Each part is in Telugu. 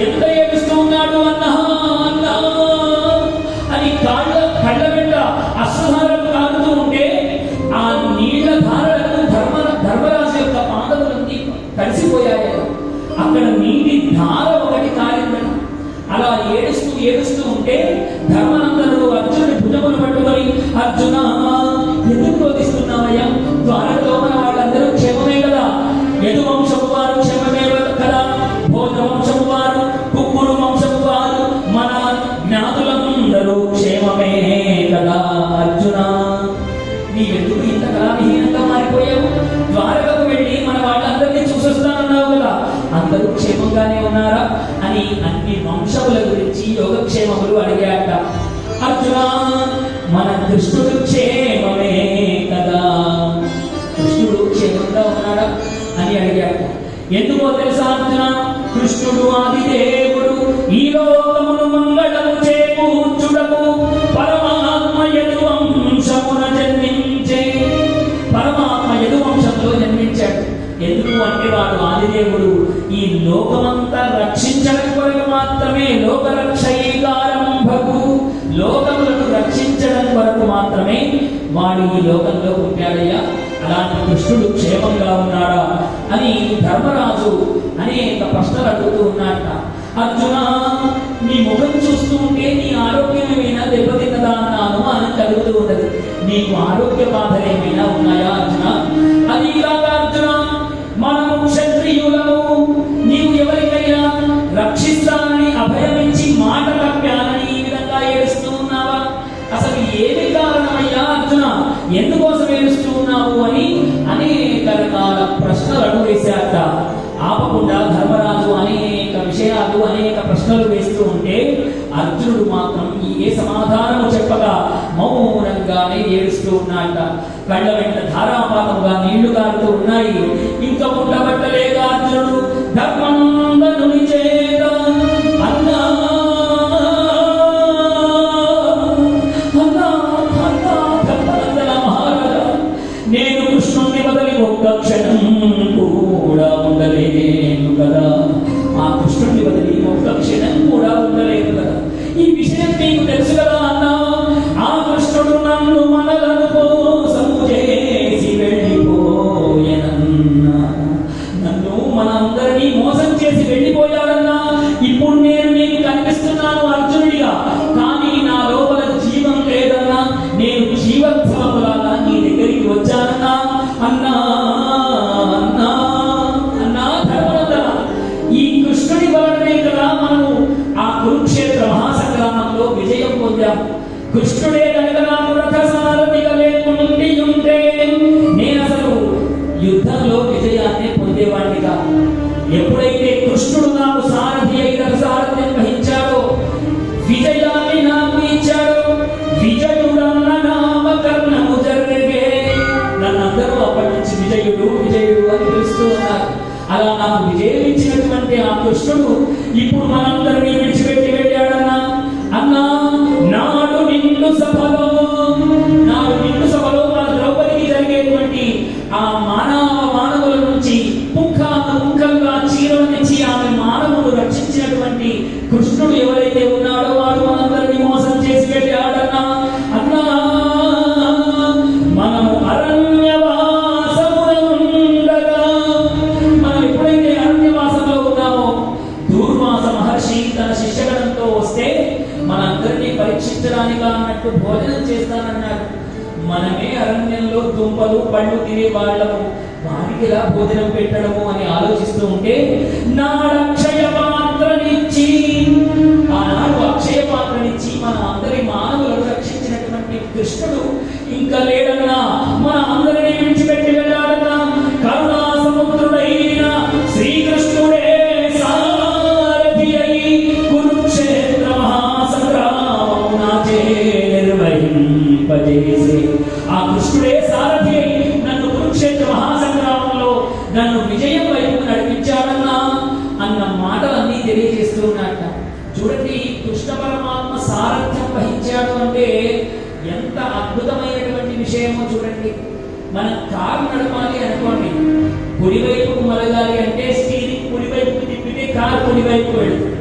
ఎంత ఏడుస్తూ ఉన్నాడు అన్నా అన్నా అని కళ్ళ వెంట అశ్రుధారలు కారుతూ ఉంటే ఆ నీళ్ల ధారలకు ధర్మరాజు యొక్క పాదములన్నీ కలిసిపోయాయి. అక్కడ నీటి ధార ఒకటి కారిందని అలా ఏడుస్తూ ఉంటే ధర్మనందనుడు అర్జునుడి భుజములు పట్టుకొని, అర్జున ఎందుకు రోధిస్తున్నావయ్యా? ద్వారకలో మన వాళ్ళందరూ క్షేమమే కదా, యదు వంశము వారు క్షేమమే కదా, భోజ వంశము వారు, కుక్కుడు వంశము వారు, మన జ్ఞాతులందరూ క్షేమమే కదా. అర్జున నీవెందుకు ఇంత కళావిహీనంగా మారిపోయావు? ద్వారకకు వెళ్ళి మన వాళ్ళందరినీ చూసొస్తానన్నావు కదా, అందరూ క్షేమంగానే ఉన్నారా అని అన్ని వంశముల గురించి యోగక్షేమములు అడిగాట. అర్జున మన కృష్ణుడు క్షేమమే కదా, కృష్ణుడు క్షేమంగా ఉన్నాడా అని అడిగాట. ఎందుకో తెలుసా అర్జున? కృష్ణుడు ఆదిదేవుడు, ఈ లోకమును మంగళము చేకూర్చుటకు పరమాత్మ యదు వంశమున జన్మించే. పరమాత్మ యదు వంశంలో జన్మించాడు. ఎందుకు అంటే వాడు ఆదిదేవుడు ఈ లోకమంతా రక్షించడం కొరకు మాత్రమే, లోకరక్షైకారంభకు, లోకములను రక్షించడం కొరకు మాత్రమే వాడు ఈ లోకంలో పుట్టాడయ్యా. అలాంటి కృష్ణుడు క్షేమంగా ఉన్నాడా అని ధర్మరాజు అనేక ప్రశ్నలు అడుగుతూ ఉన్నాడట. అర్జున నీ ముఖం చూస్తూ ఉంటే నీ ఆరోగ్యం ఏమైనా దెబ్బతిన్నదా అన్న అనుమానం కలుగుతూ ఉండదు. నీకు ఆరోగ్య బాధలు ఏమైనా ఉన్నాయా అర్జున? అది కాగా అర్జున, మనము క్షత్రియులము, నీవు ఎవరికైనా రక్షిస్తానని అభయమించి మాట తప్పానని ఈ విధంగా ఏడుస్తూ ఉన్నావా? అసలు ఏమి కారణమయ్యా అర్జున? ఎందుకోసం ఏడుస్తూ ఉన్నావు అని అనేక రకాల ప్రశ్నలు వేశాట. ఆపకుండా ధర్మరాజు అనేక విషయాలు అనేక ప్రశ్నలు వేస్తూ ఉంటే అర్జునుడు మాత్రం ఏ సమాధానము చెప్పగా మౌనంగానే ఏడుస్తూ ఉన్నాట. కళ్ళ వెంట ధారాపాతంగా నీళ్లు కారుతూ ఉన్నాయి. ఇంకా ఉండబట్టలేక అర్జునుడు ధర్మందనుని చేత అన్నా ధర్మనందన మహారాజా, నేను కృష్ణుని వదిలి ఒక్క క్షణం కూడా ఉండలేను కదా, ఆ కృష్ణుని వదిలి ఒక్క క్షణం కూడా ఉండలేదు కదా. ఈ విషయం నీకు తెలుసు కదా అన్నా. ఆ కృష్ణుడు నన్ను మనలను మోసము చేసి వెళ్ళిపోయానన్నా, నన్ను మనందరినీ మోసం చేసి వెళ్ళిపోయాడన్నా. ఇప్పుడు నేను నీకు కనిపిస్తున్నాను అర్జునుడిగా, కానీ నా లోపల జీవం లేదన్నా. నేను జీవోత్సవములాగా నీ దగ్గరికి వచ్చానన్నా. అన్నా అన్నా అన్నా ధర్మనందన, ఈ కృష్ణుడి వలనే కదా మనము ఆ కురుక్షేత్ర మహాసంగ్రామంలో విజయం పొందాం. కృష్ణుడే కనుక నాకు రథసారథిగా లేకుండి ఉంటే నేను అసలు యుద్ధంలో విజయాన్ని పొందేవాడిగా. ఎప్పుడైతే కృష్ణుడు నాకు సారథి అయి రథసారథ్యం వహించాడో, విజయాన్ని నాకు ఇచ్చాడో, విజయుడన్న నామకరణము జరిగే, నన్నందరూ అప్పటి నుంచి విజయుడు విజయుడు అని పిలుస్తూ ఉన్నారు. అలా నాకు విజయం ఇచ్చినటువంటి ఆ కృష్ణుడు ఇప్పుడు మనందరినీ విడిచిపెట్టి వెళ్ళాడన్నా. అన్నా నాడు నిన్ను సభలో మన ద్రౌపదికి జరిగేటువంటి ఆ మానవుల నుంచి ముఖంగా చీరనిచ్చి ఆమె మానవులు రక్షించినటువంటి కృష్ణుడు ఎవరైతే ఉన్నాడో వాడు మనందరినీ మోసం చేసి వెళ్ళాడన్నా. అన్నా మనము అరణ్యవాసమున ఉండగా, మనం ఎప్పుడైతే అరణ్యవాసంలో ఉన్నామో, దూర్వాస మహర్షి తన శిష్యగణంతో వస్తే మనందరినీ పరీక్షించడానికి అన్నట్టు భోజనం చేస్తానన్నాడు. మనమే అరణ్యంలో దుంపలు పళ్ళు తినే వాళ్ళము, వారికి ఎలా భోజనం పెట్టడము అని ఆలోచిస్తూ ఉంటే నాడక్షయ పాత్రనిచ్చి, ఆనాడు అక్షయ పాత్రనిచ్చి మన అందరి మానవులను రక్షించినటువంటి కృష్ణుడు ఇంకా లేడన్నా. మన అందరినీ విడిచిపెట్టి వెళ్ళాడన్నా. కరుణా సముద్రుడైన శ్రీకృష్ణుడే సారథి అయి కురుక్షేత్ర మహాసంగ్రామము నాచే నిర్వహింపజేసే, ఆ కృష్ణుడే సారథి అయి నన్ను కురుక్షేత్ర మహాసంగ్రామంలో నన్ను విజయం వైపు నడిపించాడన్నా అన్న మాటలన్నీ తెలియజేస్తూ ఉన్నట్ట. చూడండి, కృష్ణ పరమాత్మ సారథ్యం వహించాడు అంటే ఎంత అద్భుతమైనటువంటి విషయమో చూడండి. మనం కారు నడపాలి అనుకోండి, కుడివైపుకు మలగాలి అంటే స్టీరింగ్ కుడివైపుకు తిప్పితే కారు కుడివైపుకు వెళ్తుంది.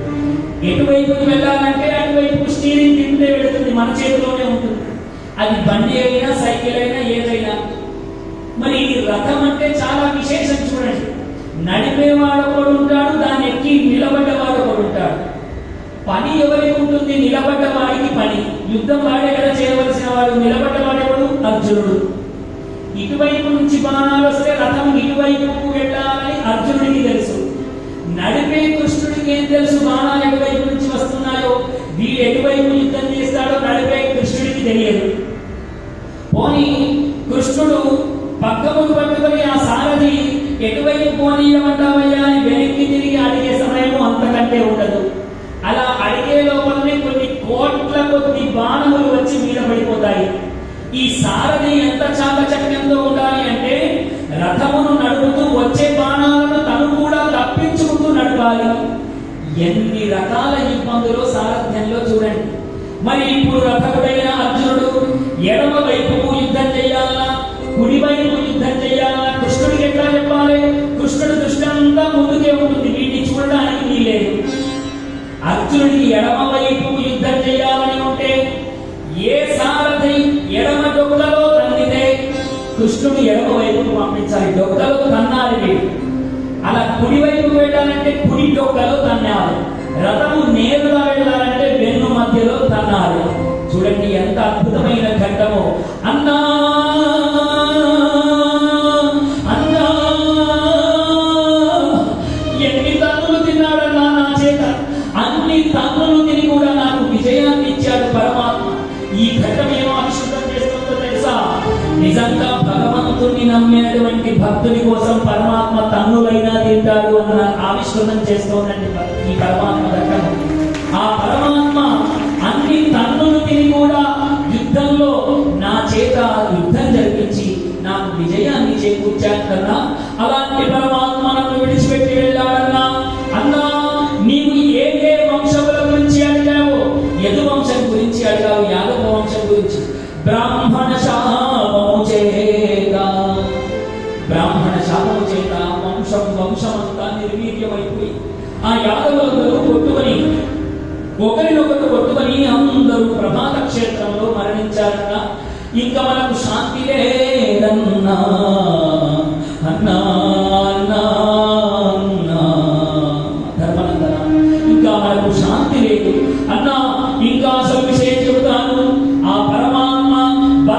ఎటువైపుకి వెళ్ళాలంటే అటువైపు స్టీరింగ్ తింటే వెళుతుంది, మన చేతిలోనే ఉంటుంది. అది బండి అయినా సైకిల్ అయినా ఏదైనా. మరి రథం అంటే చాలా విశేషం చూడండి. నడిపేవాడు ఒకడు ఉంటాడు, దాన్ని ఎక్కి నిలబడ్డవాడు ఒకడు ఉంటాడు. పని ఎవరికి ఉంటుంది? నిలబడ్డ వాడికి పని. యుద్ధం వాడే కదా చేయవలసిన వాడు. నిలబడ్డ వాడెవడు? అర్జునుడు. ఇటువైపు నుంచి బాణాలు వస్తే రథం ఇటువైపుకు వెళ్ళాలని అర్జునుడికి తెలుసు. నడిపే కృష్ణుడికి ఏం తెలుసు? బాణాలు ఎటువైపు నుంచి వస్తున్నాయో, వీడు ఎటువైపు యుద్ధం చేస్తాడో నడిపే కృష్ణుడికి తెలియదు. పోనీ కృష్ణుడు పక్కమును పట్టుకొని ఆ సారథి ఎటువైపు పోనీయమంటావయ్యా అని వెనక్కి తిరిగి అడిగే సమయము అంతకంటే ఉండదు. అలా అడిగే లోపలనే కొన్ని కోట్ల కొద్ది బాణములు వచ్చి మీద పడిపోతాయి. ఈ సారథి ఎంత చాకచక్యంతో ఉండాలి అంటే రథమును నడుపుతూ వచ్చే బాణాలను తను కూడా తప్పించుకుంటూ నడపాలి. ఎన్ని రకాల ఇబ్బందులు సారథ్యంలో చూడండి. మరి ఇప్పుడు రథకుడైన అర్జునుడు ఎడమ వైపుకు యుద్ధం చేయాలా, కుడి వైపు యుద్ధం చేయాలా? కృష్ణుడికి ఎట్లా చెప్పాలి? కృష్ణుడు దృష్టి అంతా ముందుకే ఉంటుంది, వీటిని చూడడానికి వీలేదు. అర్జునుడికి ఎడమ వైపు యుద్ధం చేయాలని ఉంటే ఏ సారథి ఎడమ డొక్కలో తన్నితే కృష్ణుడు ఎడమ వైపుకు పంపించాలి, డొక్కలో తన్నాలి వీడు. అలా కుడి వైపుకు వెళ్ళాలంటే కుడి డొక్కలో తన్నాలి. రథము నేరుగా వెళ్ళాలంటే వెన్ను మధ్యలో తన్నాలి. చూడండి ఎంత అద్భుతమైన ఘట్టమో. అన్నా అన్నా ఎన్ని తన్నులు తిన్నాడన్నా నా చేత, అన్ని తన్నులు తిని కూడా నాకు విజయాన్ని ఇచ్చాడు పరమాత్మ. ఈ ఘట్టం ఏమో ఆవిష్కృతం చేస్తుందో తెలుసా? నిజంగా భగవంతుని నమ్మేటువంటి భక్తుని కోసం పరమాత్మ తన్నులైనా తింటాడు అన్న ఆవిష్కృతం చేస్తోందండి ఈ పరమాత్మ ఘట్టం. ఆ పరమాత్మ అన్ని తన్నులు తిని కూడా యుద్ధంలో నా చేత యుద్ధం జరిపించి నాకు విజయాన్ని చేకూర్చాడు కన్నా అలాంటి పరమాత్మ నన్ను విడిచిపెట్టి వెళ్ళాడన్నా. అన్నా నీవు ఏ ఏ వంశముల గురించి అడిగావో, యదు వంశం గురించి అడిగావు, యాదవ వంశం గురించి. బ్రాహ్మణ శాపము చేత, బ్రాహ్మణ శాపము చేత వంశమంతా నిర్వీర్యమైపోయి ఆ యాదవులందరూ కొట్టుకొని ఒకరినొకరు కొట్టుకొని అందరూ ప్రభాత క్షేత్రంలో మరణించారన్నా. ఇంకా మనకు శాంతి లేదన్నా.